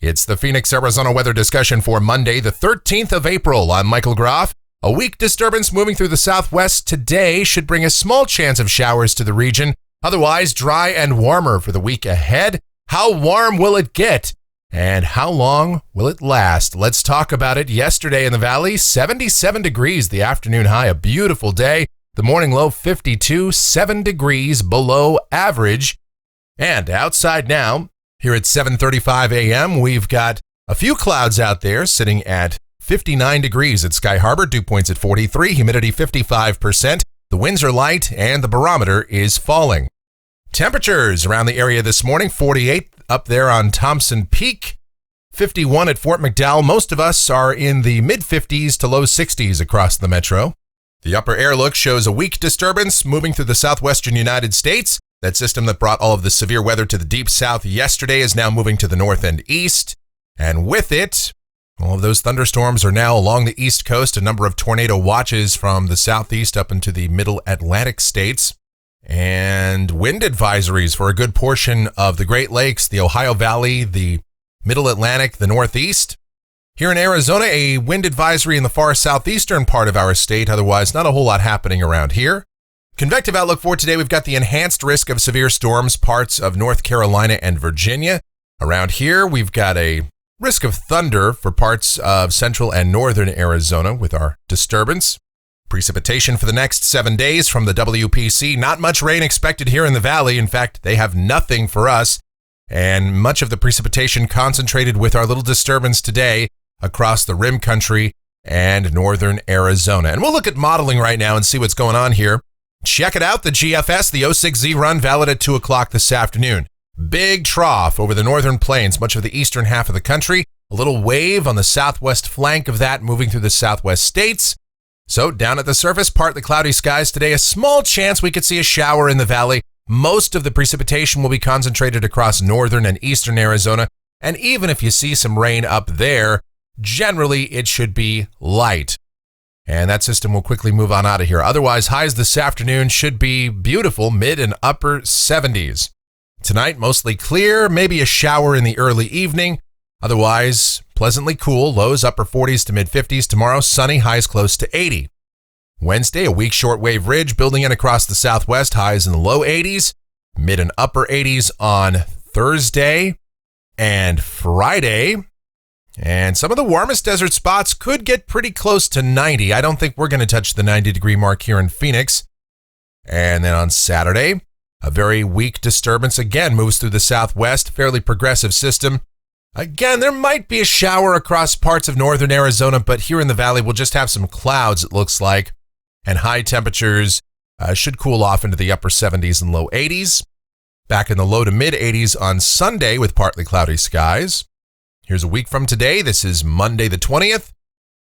It's the Phoenix, Arizona weather discussion for Monday, the 13th of April. I'm Michael Groff. A weak disturbance moving through the southwest today should bring a small chance of showers to the region. Otherwise, dry and warmer for the week ahead. How warm will it get? And how long will it last? Let's talk about it. Yesterday in the valley, 77 degrees, the afternoon high, a beautiful day. The morning low, 52, 7 degrees below average. And outside now, here at 7:35 a.m., we've got a few clouds out there sitting at 59 degrees at Sky Harbor, dew points at 43, humidity 55%. The winds are light and the barometer is falling. Temperatures around the area this morning, 48 up there on Thompson Peak, 51 at Fort McDowell. Most of us are in the mid-50s to low 60s across the metro. The upper air look shows a weak disturbance moving through the southwestern United States. That system that brought all of the severe weather to the deep south yesterday is now moving to the north and east. And with it, all of those thunderstorms are now along the east coast. A number of tornado watches from the southeast up into the middle Atlantic states. And wind advisories for a good portion of the Great Lakes, the Ohio Valley, the middle Atlantic, the northeast. Here in Arizona, a wind advisory in the far southeastern part of our state. Otherwise, not a whole lot happening around here. Convective outlook for today, we've got the enhanced risk of severe storms, parts of North Carolina and Virginia. Around here, we've got a risk of thunder for parts of central and northern Arizona with our disturbance. Precipitation for the next 7 days from the WPC. Not much rain expected here in the valley. In fact, they have nothing for us. And much of the precipitation concentrated with our little disturbance today across the rim country and northern Arizona. And we'll look at modeling right now and see what's going on here. Check it out, the GFS, the 06Z run, valid at 2 o'clock this afternoon. Big trough over the northern plains, much of the eastern half of the country. A little wave on the southwest flank of that moving through the southwest states. So down at the surface, partly cloudy skies today. A small chance we could see a shower in the valley. Most of the precipitation will be concentrated across northern and eastern Arizona. And even if you see some rain up there, generally it should be light. And that system will quickly move on out of here. Otherwise, highs this afternoon should be beautiful, mid and upper 70s. Tonight, mostly clear, maybe a shower in the early evening. Otherwise, pleasantly cool, lows upper 40s to mid 50s. Tomorrow, sunny, highs close to 80. Wednesday, a weak shortwave ridge building in across the southwest, highs in the low 80s, mid and upper 80s on Thursday and Friday. And some of the warmest desert spots could get pretty close to 90. I don't think we're going to touch the 90-degree mark here in Phoenix. And then on Saturday, a very weak disturbance again moves through the southwest, fairly progressive system. Again, there might be a shower across parts of northern Arizona, but here in the valley, we'll just have some clouds, it looks like. And high temperatures should cool off into the upper 70s and low 80s. Back in the low to mid 80s on Sunday with partly cloudy skies. Here's a week from today. This is Monday the 20th.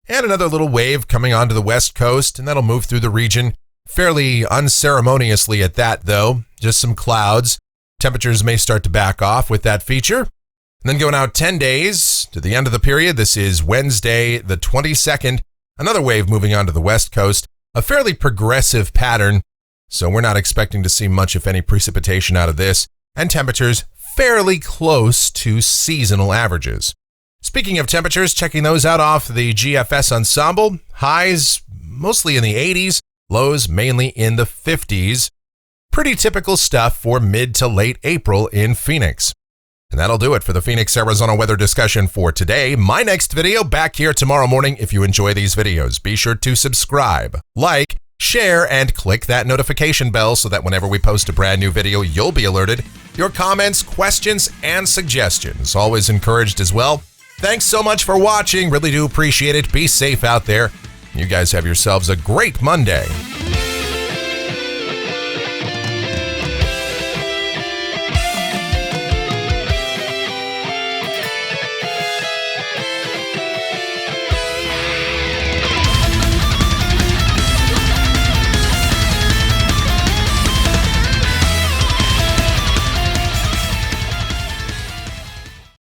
And another little wave coming onto the west coast, and that'll move through the region fairly unceremoniously at that, though. Just some clouds. Temperatures may start to back off with that feature. And then going out 10 days to the end of the period, this is Wednesday the 22nd. Another wave moving onto the west coast. A fairly progressive pattern, so we're not expecting to see much, if any, precipitation out of this. And temperatures fairly close to seasonal averages. Speaking of temperatures, checking those out off the GFS ensemble, highs mostly in the 80s, lows mainly in the 50s. Pretty typical stuff for mid to late April in Phoenix. And that'll do it for the Phoenix, Arizona weather discussion for today. My next video back here tomorrow morning. If you enjoy these videos, be sure to subscribe, like, share, and click that notification bell so that whenever we post a brand new video, you'll be alerted. Your comments, questions, and suggestions always encouraged as well. Thanks so much for watching. Really do appreciate it. Be safe out there. You guys have yourselves a great Monday.